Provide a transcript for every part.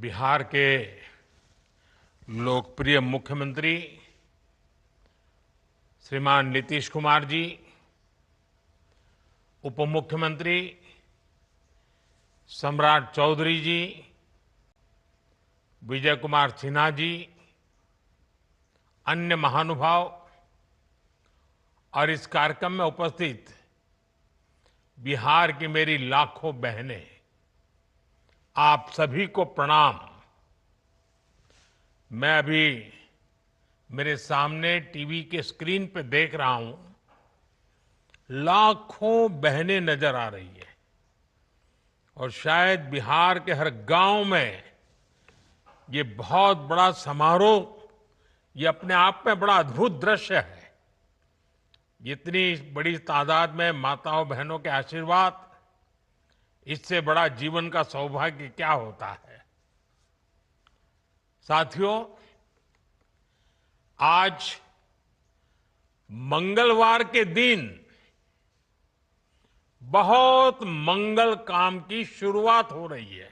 बिहार के लोकप्रिय मुख्यमंत्री श्रीमान नीतीश कुमार जी, उप मुख्यमंत्री सम्राट चौधरी जी, विजय कुमार सिन्हा जी, अन्य महानुभाव और इस कार्यक्रम में उपस्थित बिहार की मेरी लाखों बहनें, आप सभी को प्रणाम। मैं अभी मेरे सामने टीवी के स्क्रीन पे देख रहा हूं, लाखों बहनें नजर आ रही है और शायद बिहार के हर गांव में ये बहुत बड़ा समारोह, ये अपने आप में बड़ा अद्भुत दृश्य है। इतनी बड़ी तादाद में माताओं बहनों के आशीर्वाद, इससे बड़ा जीवन का सौभाग्य क्या होता है। साथियों, आज मंगलवार के दिन बहुत मंगल काम की शुरुआत हो रही है।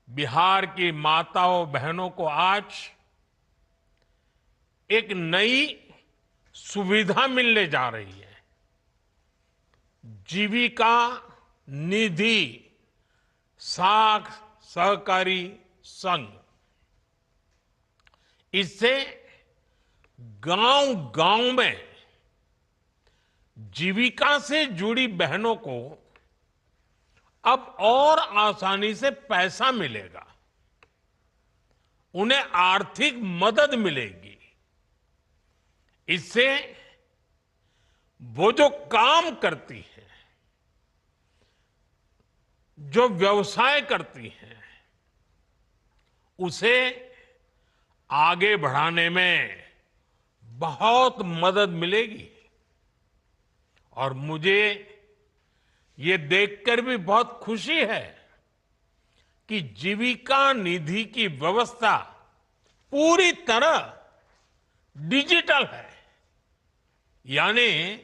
बिहार की माताओं बहनों को आज एक नई सुविधा मिलने जा रही है। जीविका निधि साख सहकारी संघ। इससे गांव-गांव में जीविका से जुड़ी बहनों को अब और आसानी से पैसा मिलेगा, उन्हें आर्थिक मदद मिलेगी। इससे वो जो काम करती है, जो व्यवसाय करती है, उसे आगे बढ़ाने में बहुत मदद मिलेगी। और मुझे ये देखकर भी बहुत खुशी है कि जीविका निधि की व्यवस्था पूरी तरह डिजिटल है। यानी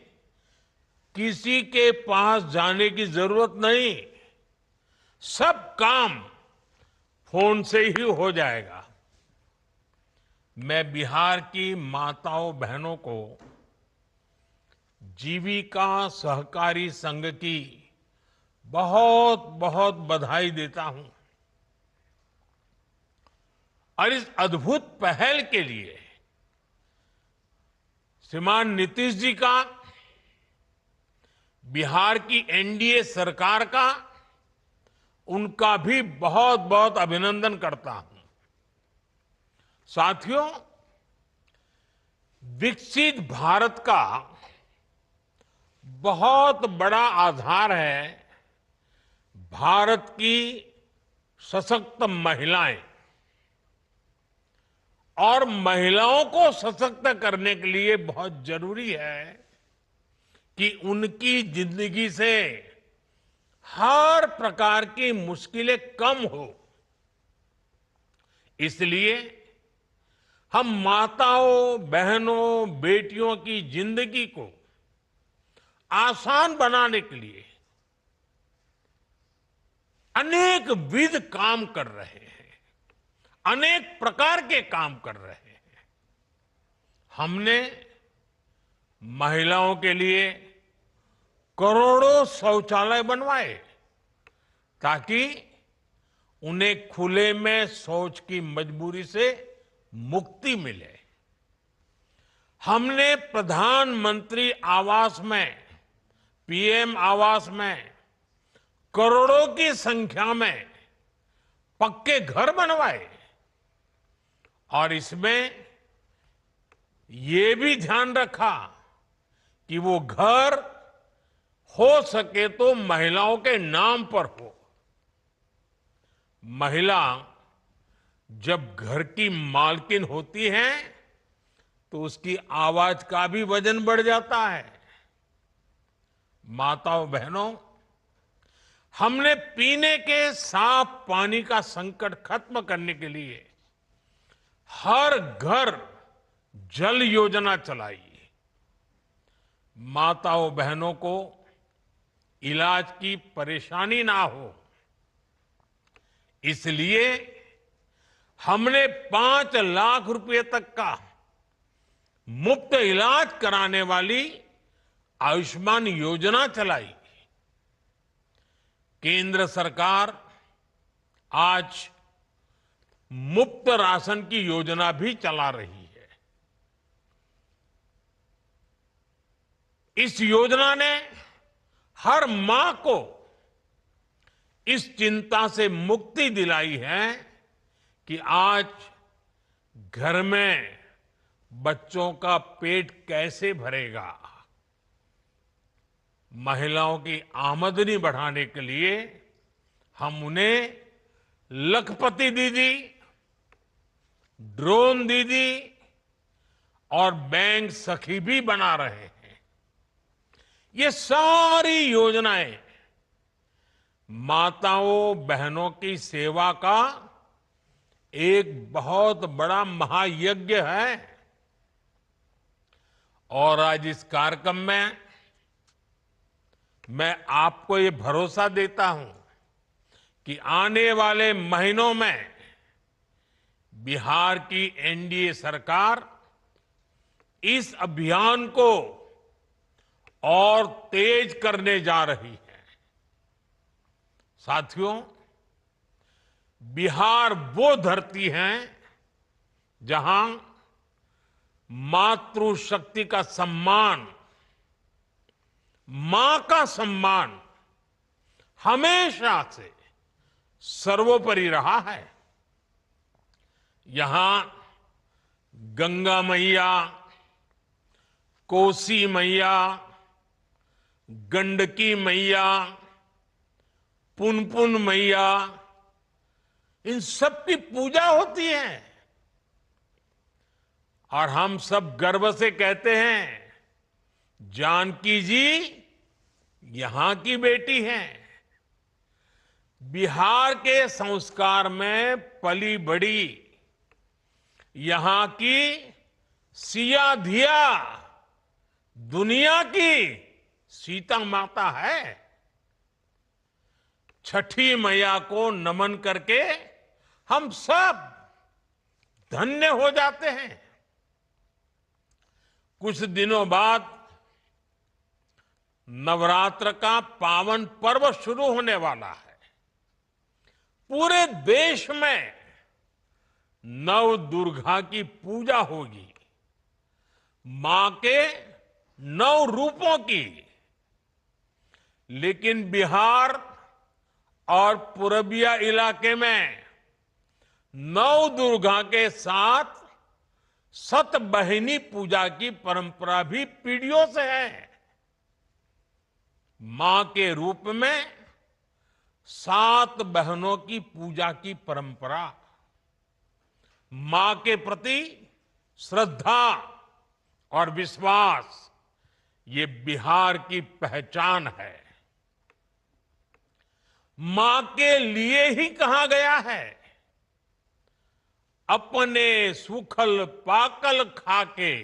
किसी के पास जाने की जरूरत नहीं, सब काम फोन से ही हो जाएगा। मैं बिहार की माताओं बहनों को जीविका सहकारी संघ की बहुत बहुत बधाई देता हूं और इस अद्भुत पहल के लिए श्रीमान नीतीश जी का, बिहार की एनडीए सरकार का, उनका भी बहुत बहुत अभिनंदन करता हूं। साथियों, विकसित भारत का बहुत बड़ा आधार है भारत की सशक्त महिलाएं। और महिलाओं को सशक्त करने के लिए बहुत जरूरी है कि उनकी जिंदगी से हर प्रकार की मुश्किलें कम हो। इसलिए हम माताओं बहनों बेटियों की जिंदगी को आसान बनाने के लिए अनेक विध काम कर रहे हैं, अनेक प्रकार के काम कर रहे हैं। हमने महिलाओं के लिए करोड़ों शौचालय बनवाए ताकि उन्हें खुले में शौच की मजबूरी से मुक्ति मिले। हमने प्रधानमंत्री आवास में, पीएम आवास में करोड़ों की संख्या में पक्के घर बनवाए और इसमें ये भी ध्यान रखा कि वो घर हो सके तो महिलाओं के नाम पर हो। महिला जब घर की मालकिन होती है तो उसकी आवाज का भी वजन बढ़ जाता है। माताओं बहनों, हमने पीने के साफ पानी का संकट खत्म करने के लिए हर घर जल योजना चलाई। माताओं बहनों को इलाज की परेशानी ना हो, इसलिए हमने 5 लाख रुपए तक का मुफ्त इलाज कराने वाली आयुष्मान योजना चलाई। केंद्र सरकार आज मुफ्त राशन की योजना भी चला रही है। इस योजना ने हर मां को इस चिंता से मुक्ति दिलाई है कि आज घर में बच्चों का पेट कैसे भरेगा। महिलाओं की आमदनी बढ़ाने के लिए हम उन्हें लखपति दीदी, ड्रोन दीदी और बैंक सखी भी बना रहे हैं। ये सारी योजनाएं माताओं बहनों की सेवा का एक बहुत बड़ा महायज्ञ है। और आज इस कार्यक्रम में मैं आपको ये भरोसा देता हूं कि आने वाले महीनों में बिहार की एनडीए सरकार इस अभियान को और तेज करने जा रही है। साथियों, बिहार वो धरती है जहां मातृशक्ति का सम्मान, मां का सम्मान हमेशा से सर्वोपरि रहा है। यहां गंगा मैया, कोसी मैया, गंडकी मैया, पुनपुन मैया, इन सब की पूजा होती है। और हम सब गर्व से कहते हैं, जानकी जी यहां की बेटी हैं। बिहार के संस्कार में पली बड़ी यहां की सिया धिया दुनिया की सीता माता है। छठी मैया को नमन करके हम सब धन्य हो जाते हैं। कुछ दिनों बाद नवरात्र का पावन पर्व शुरू होने वाला है। पूरे देश में नव दुर्गा की पूजा होगी, मां के 9 रूपों की। लेकिन बिहार और पूर्विया इलाके में नव दुर्गा के साथ सतबहिनी पूजा की परंपरा भी पीढ़ियों से है। मां के रूप में 7 बहनों की पूजा की परंपरा, मां के प्रति श्रद्धा और विश्वास, ये बिहार की पहचान है। मां के लिए ही कहा गया है, अपने सुखल पाकल खाके,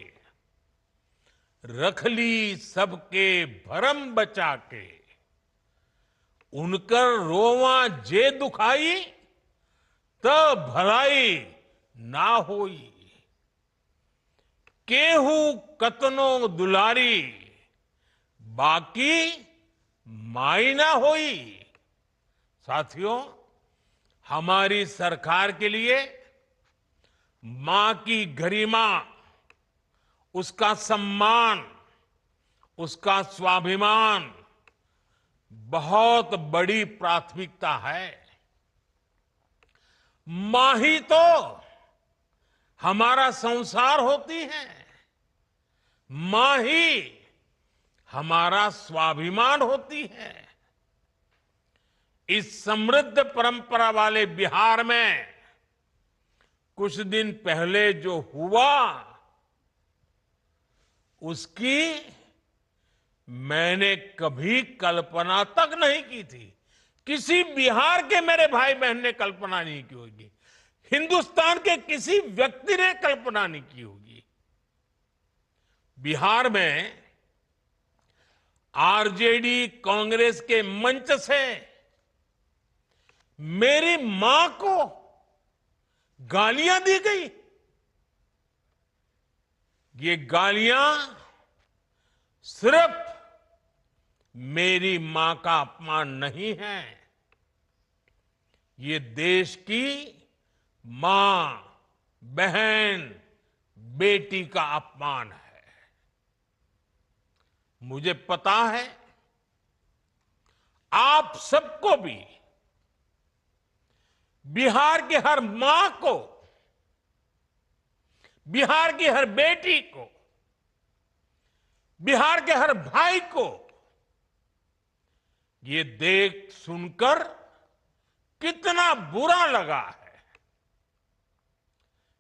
रख ली सबके भरम बचा के। उनकर रोवा जे दुखाई, तब भलाई ना होई। केहू कतनो दुलारी, बाकी माई ना होई। साथियों, हमारी सरकार के लिए मां की गरिमा, उसका सम्मान, उसका स्वाभिमान बहुत बड़ी प्राथमिकता है। मां ही तो हमारा संसार होती है, मां ही हमारा स्वाभिमान होती है। इस समृद्ध परंपरा वाले बिहार में कुछ दिन पहले जो हुआ, उसकी मैंने कभी कल्पना तक नहीं की थी। किसी बिहार के मेरे भाई बहन ने कल्पना नहीं की होगी, हिंदुस्तान के किसी व्यक्ति ने कल्पना नहीं की होगी। बिहार में आरजेडी कांग्रेस के मंच से मेरी मां को गालियां दी गई। ये गालियां सिर्फ मेरी मां का अपमान नहीं है, ये देश की मां, बहन, बेटी का अपमान है। मुझे पता है आप सबको भी बिहार की हर मां को, बिहार की हर बेटी को, बिहार के हर भाई को ये देख सुनकर कितना बुरा लगा है।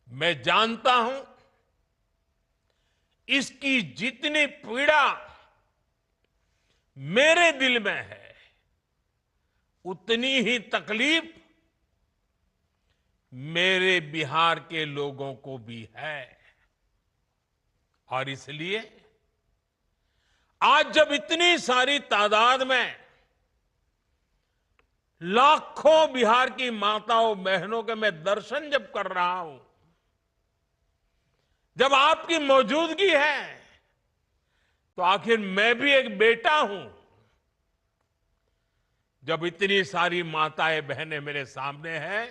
मैं जानता हूं इसकी जितनी पीड़ा मेरे दिल में है, उतनी ही तकलीफ मेरे बिहार के लोगों को भी है। और इसलिए आज जब इतनी सारी तादाद में लाखों बिहार की माताओं बहनों के मैं दर्शन जब कर रहा हूं, जब आपकी मौजूदगी है, तो आखिर मैं भी एक बेटा हूं। जब इतनी सारी माताएं बहनें मेरे सामने हैं,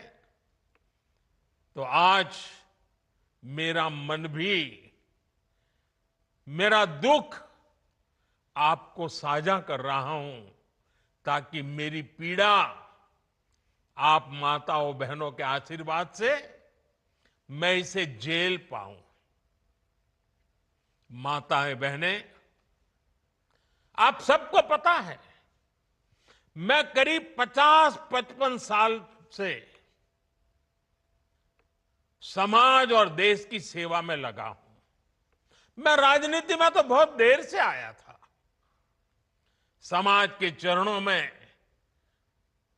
तो आज मेरा मन भी, मेरा दुख आपको साझा कर रहा हूं, ताकि मेरी पीड़ा आप माताओं बहनों के आशीर्वाद से मैं इसे झेल पाऊं। माताएं बहनें, आप सबको पता है मैं करीब 50-55 साल से समाज और देश की सेवा में लगा हूं। मैं राजनीति में तो बहुत देर से आया था। समाज के चरणों में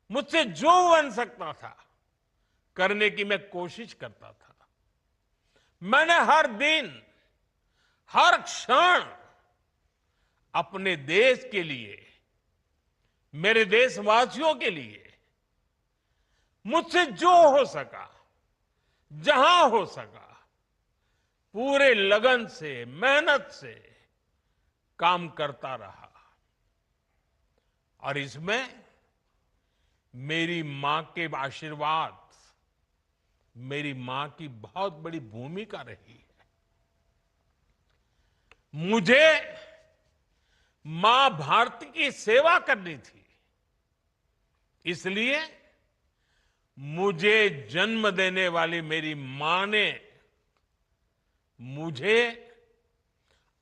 मुझसे जो बन सकता था करने की मैं कोशिश करता था। मैंने हर दिन, हर क्षण अपने देश के लिए, मेरे देशवासियों के लिए मुझसे जो हो सका, जहां हो सका, पूरे लगन से, मेहनत से काम करता रहा। और इसमें मेरी मां के आशीर्वाद, मेरी मां की बहुत बड़ी भूमिका रही है। मुझे मां भारती की सेवा करनी थी, इसलिए मुझे जन्म देने वाली मेरी मां ने मुझे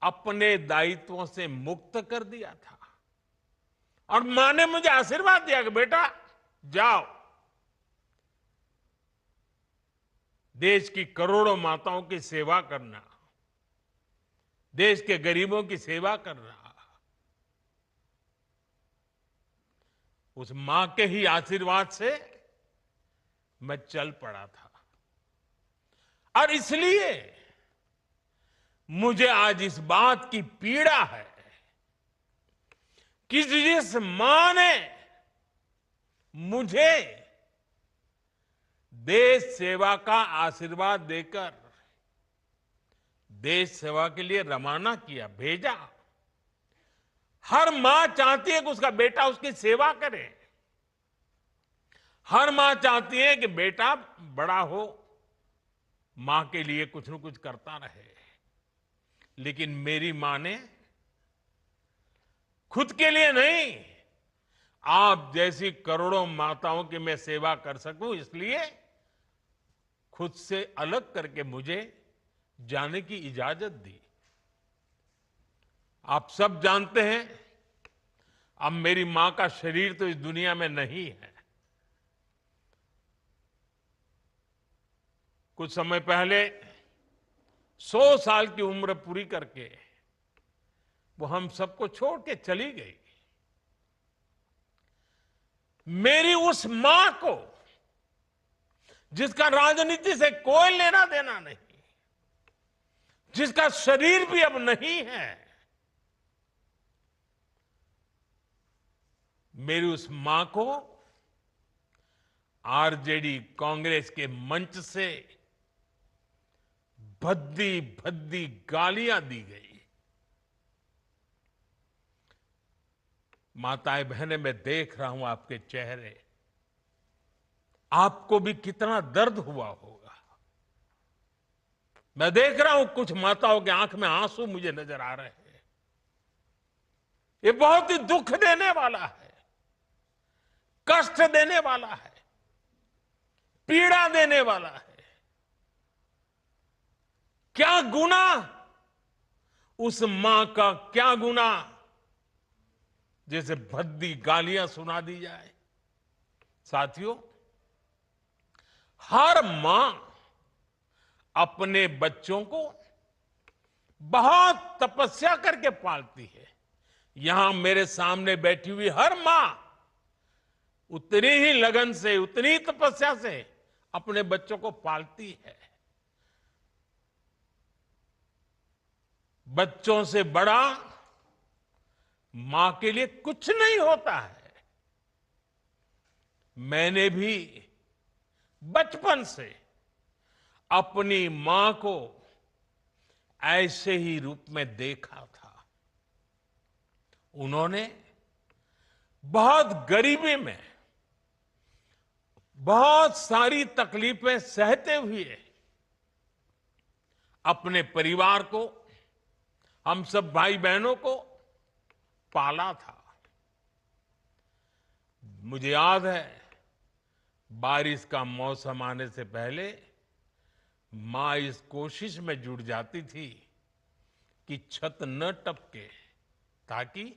अपने दायित्वों से मुक्त कर दिया था। और मां ने मुझे आशीर्वाद दिया कि बेटा जाओ, देश की करोड़ों माताओं की सेवा करना, देश के गरीबों की सेवा करना। उस मां के ही आशीर्वाद से मैं चल पड़ा था। और इसलिए मुझे आज इस बात की पीड़ा है कि जिस मां ने मुझे देश सेवा का आशीर्वाद देकर देश सेवा के लिए रवाना किया, भेजा। हर मां चाहती है कि उसका बेटा उसकी सेवा करे। हर मां चाहती है कि बेटा बड़ा हो, मां के लिए कुछ न कुछ करता रहे। लेकिन मेरी मां ने खुद के लिए नहीं, आप जैसी करोड़ों माताओं की मैं सेवा कर सकूं, इसलिए खुद से अलग करके मुझे जाने की इजाजत दी। आप सब जानते हैं, अब मेरी मां का शरीर तो इस दुनिया में नहीं है। कुछ समय पहले 100 साल की उम्र पूरी करके वो हम सबको छोड़ के चली गई। मेरी उस मां को, जिसका राजनीति से कोई लेना देना नहीं, जिसका शरीर भी अब नहीं है, मेरी उस मां को आरजेडी कांग्रेस के मंच से भद्दी भद्दी गालियां दी गई। माताएं बहनें, मैं देख रहा हूं आपके चेहरे, आपको भी कितना दर्द हुआ होगा। मैं देख रहा हूं कुछ माताओं की आंख में आंसू मुझे नजर आ रहे हैं। ये बहुत ही दुख देने वाला है, कष्ट देने वाला है, पीड़ा देने वाला है। क्या गुनाह उस मां का, क्या गुनाह जैसे भद्दी गालियां सुना दी जाए। साथियों, हर मां अपने बच्चों को बहुत तपस्या करके पालती है। यहां मेरे सामने बैठी हुई हर मां उतनी ही लगन से, उतनी ही तपस्या से अपने बच्चों को पालती है। बच्चों से बड़ा मां के लिए कुछ नहीं होता है। मैंने भी बचपन से अपनी मां को ऐसे ही रूप में देखा था। उन्होंने बहुत गरीबी में बहुत सारी तकलीफें सहते हुए अपने परिवार को, हम सब भाई बहनों को पाला था। मुझे याद है, बारिश का मौसम आने से पहले मां इस कोशिश में जुट जाती थी कि छत न टपके, ताकि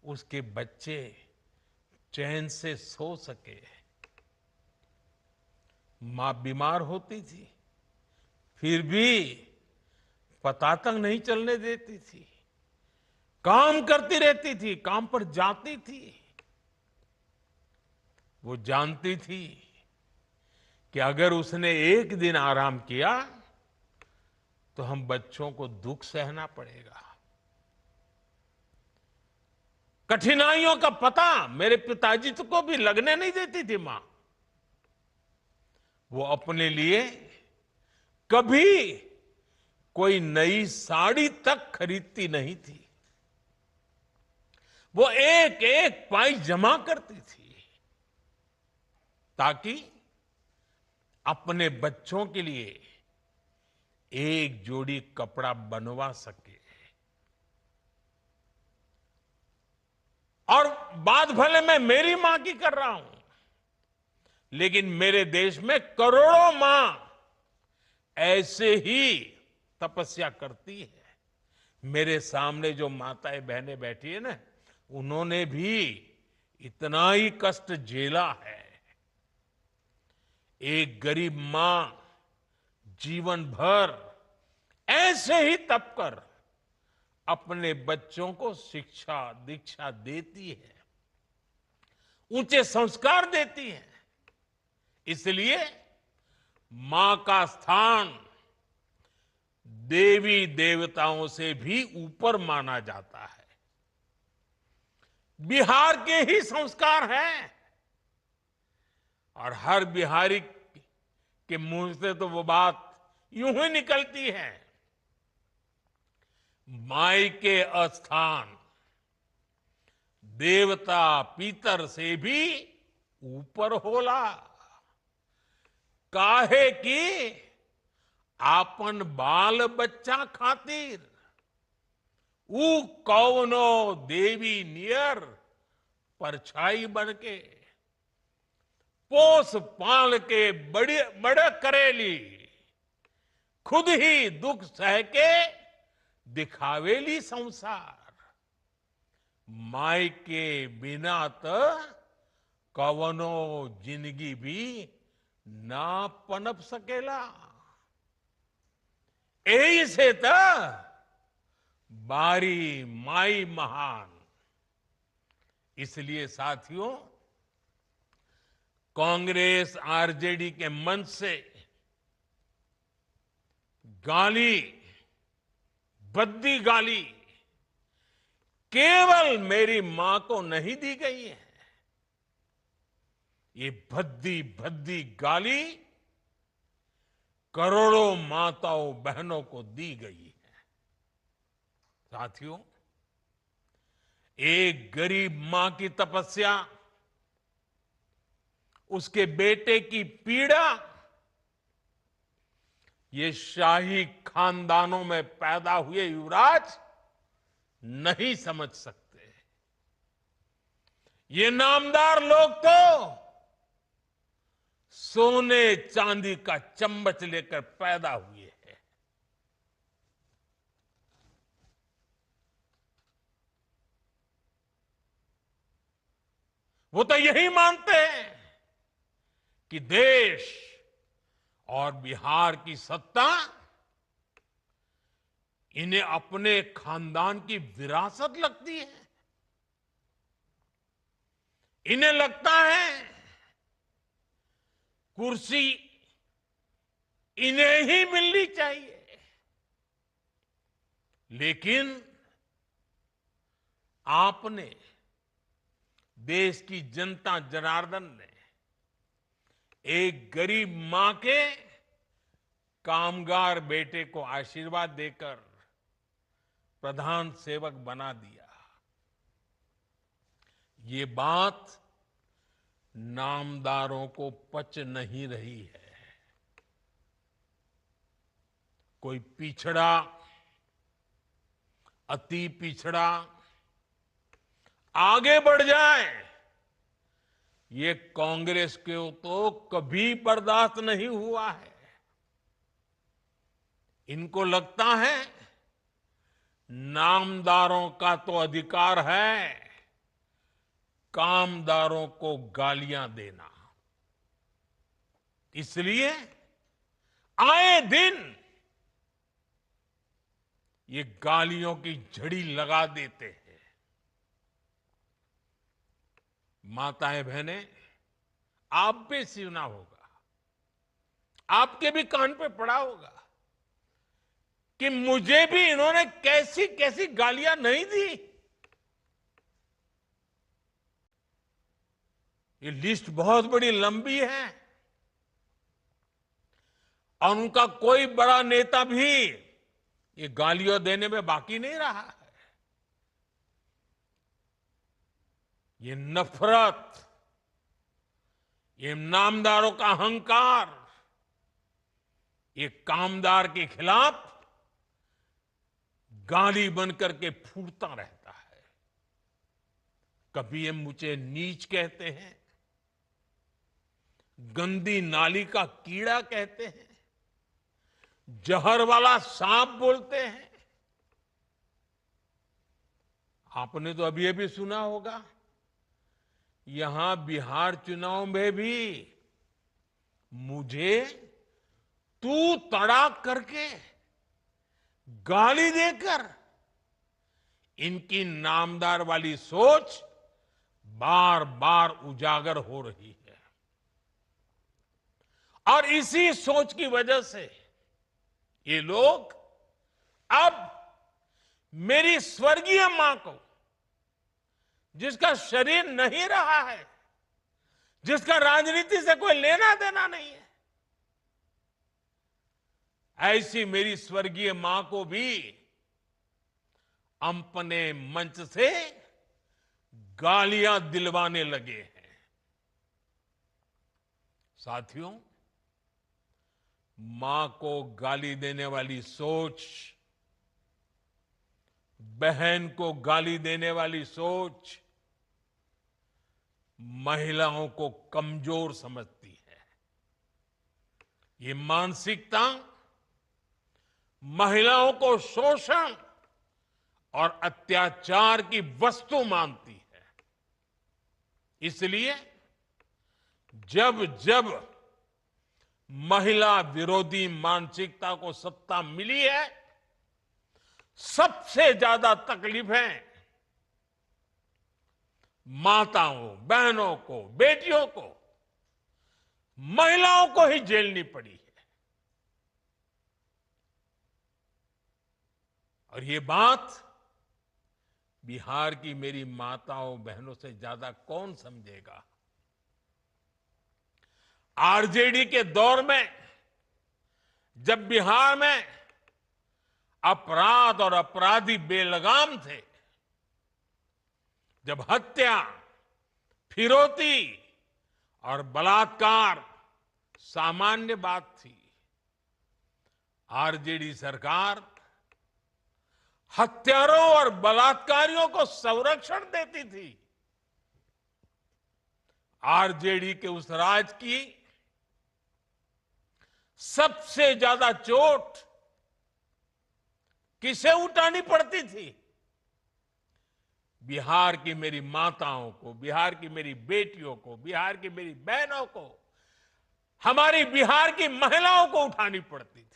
उसके बच्चे चैन से सो सके। मां बीमार होती थी, फिर भी पता तक नहीं चलने देती थी, काम करती रहती थी, काम पर जाती थी। वो जानती थी कि अगर उसने एक दिन आराम किया तो हम बच्चों को दुख सहना पड़ेगा। कठिनाइयों का पता मेरे पिताजी को भी लगने नहीं देती थी मां। वो अपने लिए कभी कोई नई साड़ी तक खरीदती नहीं थी। वो एक एक पाई जमा करती थी ताकि अपने बच्चों के लिए एक जोड़ी कपड़ा बनवा सके। और बात भले मैं मेरी मां की कर रहा हूं, लेकिन मेरे देश में करोड़ों मां ऐसे ही तपस्या करती है। मेरे सामने जो माताएं बहनें बैठी है ना, उन्होंने भी इतना ही कष्ट झेला है। एक गरीब मां जीवन भर ऐसे ही तप कर अपने बच्चों को शिक्षा दीक्षा देती है, ऊंचे संस्कार देती है। इसलिए मां का स्थान देवी देवताओं से भी ऊपर माना जाता है। बिहार के ही संस्कार हैं, और हर बिहारी के मुंह से तो वो बात यूं ही निकलती है, माई के स्थान देवता पितर से भी ऊपर होला। काहे की आपन बाल बच्चा खातिर ऊ कौनो देवी नियर परछाई बनके पोस पाल के बड़े करेली, खुद ही दुख सह के दिखावेली संसार। माई के बिना तो कवनो जिंदगी भी ना पनप सकेला। यही से तो बारी माई महान। इसलिए साथियों, कांग्रेस आरजेडी के मंच से गाली, भद्दी गाली केवल मेरी मां को नहीं दी गई है, ये भद्दी भद्दी गाली करोड़ों माताओं बहनों को दी गई है। साथियों, एक गरीब मां की तपस्या, उसके बेटे की पीड़ा, ये शाही खानदानों में पैदा हुए युवराज नहीं समझ सकते। ये नामदार लोग तो सोने चांदी का चम्मच लेकर पैदा हुए हैं। वो तो यही मानते हैं कि देश और बिहार की सत्ता इन्हें अपने खानदान की विरासत लगती है। इन्हें लगता है कुर्सी इन्हें ही मिलनी चाहिए। लेकिन आपने, देश की जनता जनार्दन ने एक गरीब मां के कामगार बेटे को आशीर्वाद देकर प्रधान सेवक बना दिया। ये बात नामदारों को पच नहीं रही है। कोई पिछड़ा, अति पिछड़ा आगे बढ़ जाए, ये कांग्रेस को तो कभी बर्दाश्त नहीं हुआ है। इनको लगता है नामदारों का तो अधिकार है कामदारों को गालियां देना। इसलिए आए दिन ये गालियों की झड़ी लगा देते हैं। माताएं बहनें, आप भी सुना होगा, आपके भी कान पे पड़ा होगा कि मुझे भी इन्होंने कैसी कैसी गालियां नहीं दी। ये लिस्ट बहुत बड़ी लंबी है और उनका कोई बड़ा नेता भी ये गालियां देने में बाकी नहीं रहा है। ये नफरत, ये नामदारों का अहंकार, ये कामदार के खिलाफ गाली बनकर के फूटता रहता है। कभी ये मुझे नीच कहते हैं, गंदी नाली का कीड़ा कहते हैं, जहर वाला सांप बोलते हैं। आपने तो अभी अभी सुना होगा, यहां बिहार चुनाव में भी मुझे तू तड़ाक करके गाली देकर इनकी नामदार वाली सोच बार बार उजागर हो रही है। और इसी सोच की वजह से ये लोग अब मेरी स्वर्गीय मां को, जिसका शरीर नहीं रहा है, जिसका राजनीति से कोई लेना देना नहीं है, ऐसी मेरी स्वर्गीय मां को भी अपने मंच से गालियां दिलवाने लगे हैं। साथियों, मां को गाली देने वाली सोच, बहन को गाली देने वाली सोच महिलाओं को कमजोर समझती है। ये मानसिकता महिलाओं को शोषण और अत्याचार की वस्तु मानती है। इसलिए जब जब महिला विरोधी मानसिकता को सत्ता मिली है, सबसे ज्यादा तकलीफें माताओं, बहनों को, बेटियों को, महिलाओं को ही झेलनी पड़ी है। और ये बात बिहार की मेरी माताओं, बहनों से ज्यादा कौन समझेगा। आरजेडी के दौर में जब बिहार में अपराध और अपराधी बेलगाम थे, जब हत्या, फिरौती और बलात्कार सामान्य बात थी, आरजेडी सरकार हत्यारों और बलात्कारियों को संरक्षण देती थी। आरजेडी के उस राज की सबसे ज्यादा चोट किसे उठानी पड़ती थी? बिहार की मेरी माताओं को, बिहार की मेरी बेटियों को, बिहार की मेरी बहनों को, हमारी बिहार की महिलाओं को उठानी पड़ती थी।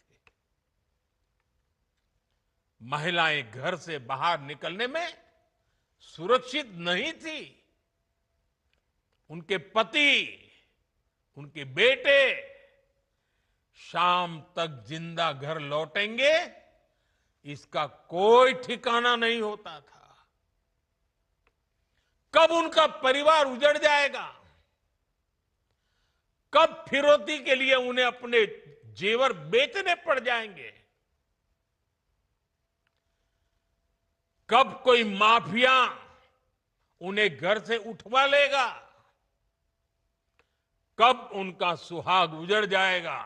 महिलाएं घर से बाहर निकलने में सुरक्षित नहीं थी। उनके पति, उनके बेटे शाम तक जिंदा घर लौटेंगे, इसका कोई ठिकाना नहीं होता था। कब उनका परिवार उजड़ जाएगा, कब फिरौती के लिए उन्हें अपने जेवर बेचने पड़ जाएंगे, कब कोई माफिया उन्हें घर से उठवा लेगा, कब उनका सुहाग उजड़ जाएगा।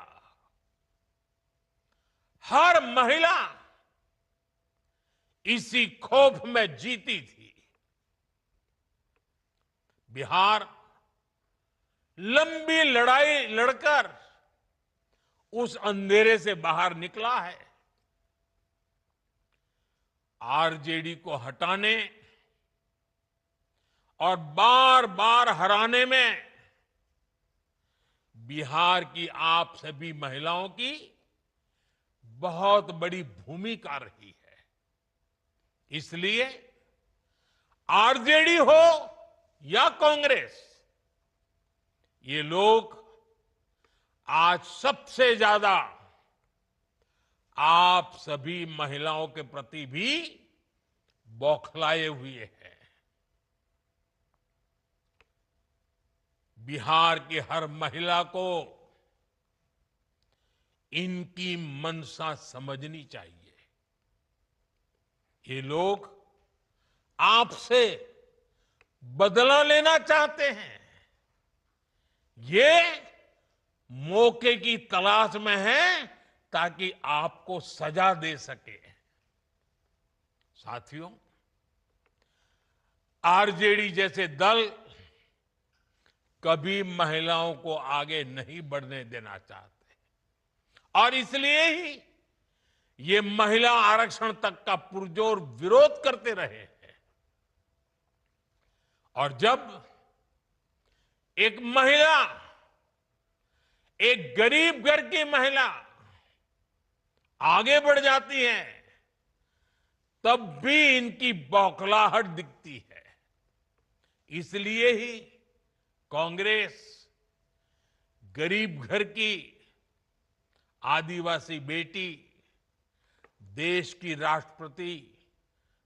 हर महिला इसी खौफ में जीती थी। बिहार लंबी लड़ाई लड़कर उस अंधेरे से बाहर निकला है। आरजेडी को हटाने और बार बार हराने में बिहार की आप सभी महिलाओं की बहुत बड़ी भूमिका रही है। इसलिए आरजेडी हो या कांग्रेस, ये लोग आज सबसे ज्यादा आप सभी महिलाओं के प्रति भी बौखलाए हुए हैं। बिहार की हर महिला को इनकी मंशा समझनी चाहिए। ये लोग आपसे बदला लेना चाहते हैं। ये मौके की तलाश में हैं ताकि आपको सजा दे सके। साथियों, आरजेडी जैसे दल कभी महिलाओं को आगे नहीं बढ़ने देना चाहते और इसलिए ही ये महिला आरक्षण तक का पुरजोर विरोध करते रहे हैं। और जब एक महिला, एक गरीब घर की महिला आगे बढ़ जाती है, तब भी इनकी बौखलाहट दिखती है। इसलिए ही कांग्रेस गरीब घर की आदिवासी बेटी, देश की राष्ट्रपति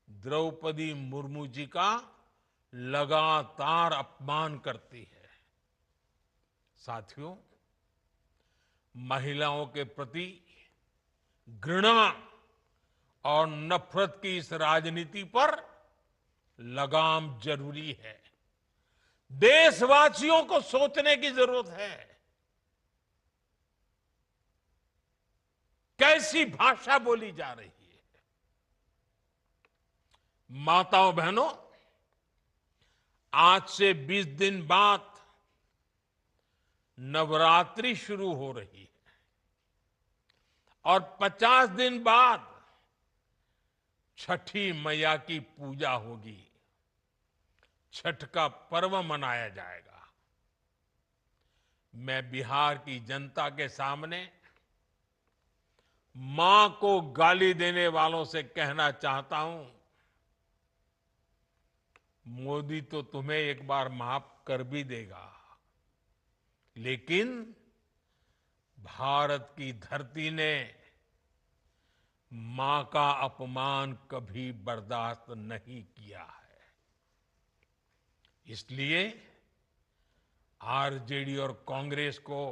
द्रौपदी मुर्मू जी का लगातार अपमान करती है। साथियों, महिलाओं के प्रति घृणा और नफरत की इस राजनीति पर लगाम जरूरी है। देशवासियों को सोचने की जरूरत है। कैसी भाषा बोली जा रही है। माताओं बहनों, आज से 20 दिन बाद नवरात्रि शुरू हो रही है और 50 दिन बाद छठी मैया की पूजा होगी। छठ का पर्व मनाया जाएगा। मैं बिहार की जनता के सामने मां को गाली देने वालों से कहना चाहता हूं, मोदी तो तुम्हें एक बार माफ कर भी देगा, लेकिन भारत की धरती ने मां का अपमान कभी बर्दाश्त नहीं किया है। इसलिए आरजेडी और कांग्रेस को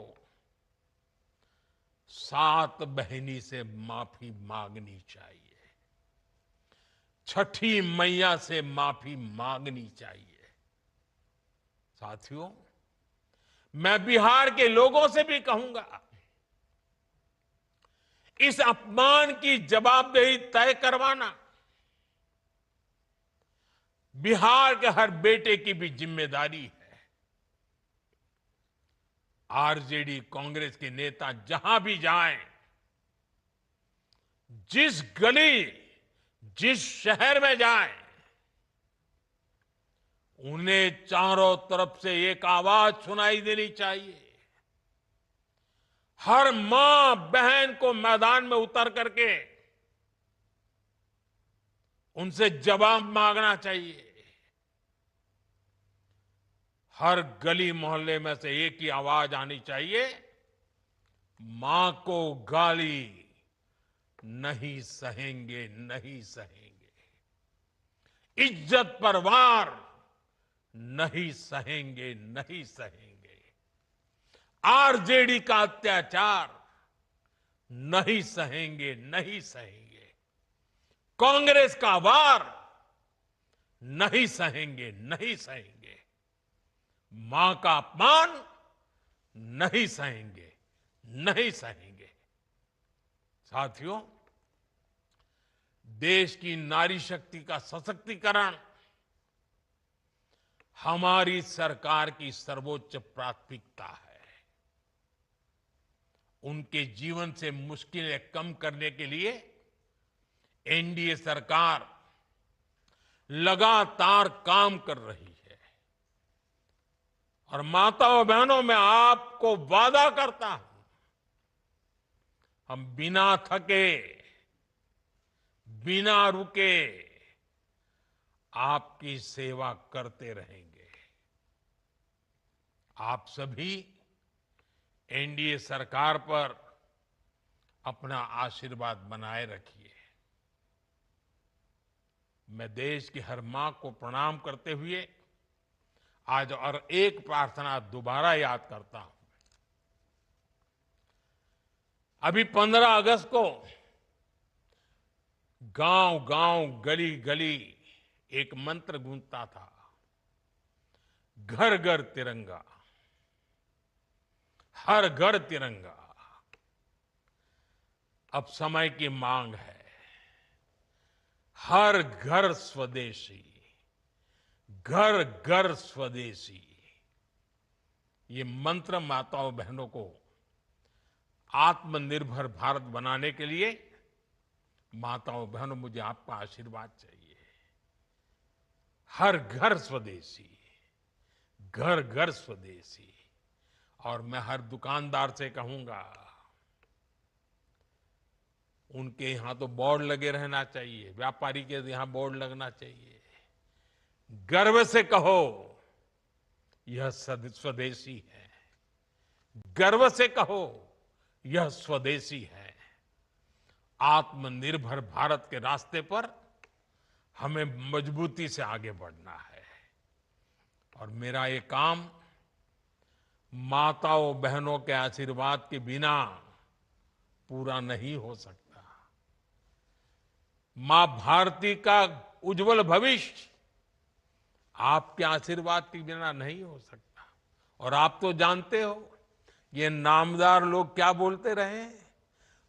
7 बहिनी से माफी मांगनी चाहिए, छठी मैया से माफी मांगनी चाहिए। साथियों, मैं बिहार के लोगों से भी कहूंगा, इस अपमान की जवाबदेही तय करवाना बिहार के हर बेटे की भी जिम्मेदारी है। आरजेडी कांग्रेस के नेता जहां भी जाएं, जिस गली, जिस शहर में जाएं, उन्हें चारों तरफ से एक आवाज सुनाई देनी चाहिए। हर मां बहन को मैदान में उतर करके उनसे जवाब मांगना चाहिए। हर गली मोहल्ले में से एक ही आवाज आनी चाहिए, मां को गाली नहीं सहेंगे, नहीं सहेंगे। इज्जत पर वार नहीं सहेंगे, नहीं सहेंगे। आरजेडी का अत्याचार नहीं सहेंगे, नहीं सहेंगे। कांग्रेस का वार नहीं सहेंगे, नहीं सहेंगे। मां का अपमान नहीं सहेंगे, नहीं सहेंगे। साथियों, देश की नारी शक्ति का सशक्तिकरण हमारी सरकार की सर्वोच्च प्राथमिकता है। उनके जीवन से मुश्किलें कम करने के लिए एनडीए सरकार लगातार काम कर रही है। और माताओं बहनों, मैं आपको वादा करता हूं, हम बिना थके, बिना रुके आपकी सेवा करते रहेंगे। आप सभी एनडीए सरकार पर अपना आशीर्वाद बनाए रखिए। मैं देश की हर मां को प्रणाम करते हुए आज और एक प्रार्थना दोबारा याद करता हूं। अभी 15 अगस्त को गांव गांव, गली गली एक मंत्र गूंजता था, घर घर तिरंगा, हर घर तिरंगा। अब समय की मांग है, हर घर स्वदेशी, घर घर स्वदेशी। ये मंत्र माताओं बहनों को आत्मनिर्भर भारत बनाने के लिए, माताओं बहनों, मुझे आपका आशीर्वाद चाहिए। हर घर स्वदेशी, घर घर स्वदेशी। और मैं हर दुकानदार से कहूंगा, उनके यहां तो बोर्ड लगे रहना चाहिए, व्यापारी के यहां बोर्ड लगना चाहिए। गर्व से कहो, यह स्वदेशी है। गर्व से कहो, यह स्वदेशी है। आत्मनिर्भर भारत के रास्ते पर हमें मजबूती से आगे बढ़ना है। और मेरा ये काम माताओं बहनों के आशीर्वाद के बिना पूरा नहीं हो सकता। मां भारती का उज्जवल भविष्य आपके आशीर्वाद के बिना नहीं हो सकता। और आप तो जानते हो, ये नामदार लोग क्या बोलते रहे,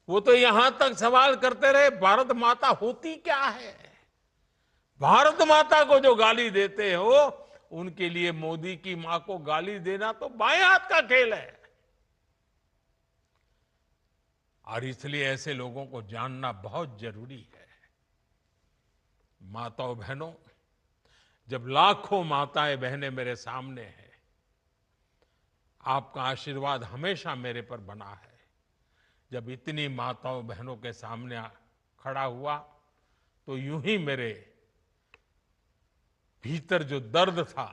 वो तो यहां तक सवाल करते रहे, भारत माता होती क्या है। भारत माता को जो गाली देते हो, उनके लिए मोदी की मां को गाली देना तो बाएं हाथ का खेल है। और इसलिए ऐसे लोगों को जानना बहुत जरूरी है। माताओं बहनों, जब लाखों माताएं बहनें मेरे सामने हैं, आपका आशीर्वाद हमेशा मेरे पर बना है। जब इतनी माताओं बहनों के सामने खड़ा हुआ, तो यूं ही मेरे भीतर जो दर्द था,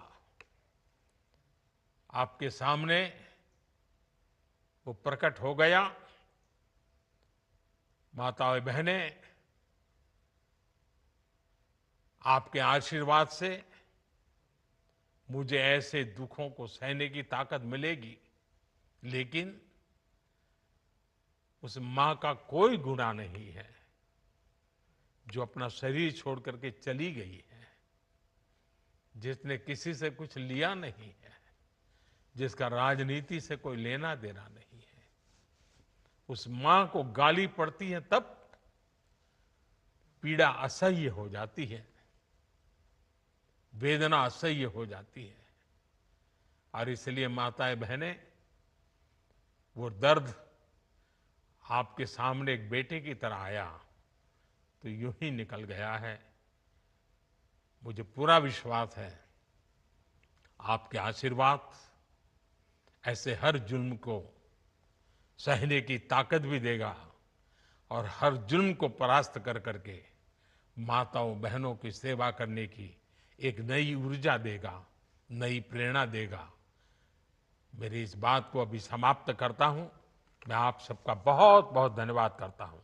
आपके सामने वो प्रकट हो गया। माताएं बहनें, आपके आशीर्वाद से मुझे ऐसे दुखों को सहने की ताकत मिलेगी, लेकिन उस मां का कोई गुनाह नहीं है जो अपना शरीर छोड़ करके चली गई है, जिसने किसी से कुछ लिया नहीं है, जिसका राजनीति से कोई लेना देना नहीं है। उस मां को गाली पड़ती है तब पीड़ा असह्य हो जाती है, वेदना असह्य हो जाती है। और इसलिए माताएं बहनें, वो दर्द आपके सामने एक बेटे की तरह आया तो यूं ही निकल गया है। मुझे पूरा विश्वास है आपके आशीर्वाद ऐसे हर जुल्म को सहने की ताकत भी देगा और हर जुल्म को परास्त कर करके माताओं बहनों की सेवा करने की एक नई ऊर्जा देगा, नई प्रेरणा देगा। मेरी इस बात को अभी समाप्त करता हूं। मैं आप सबका बहुत बहुत धन्यवाद करता हूं।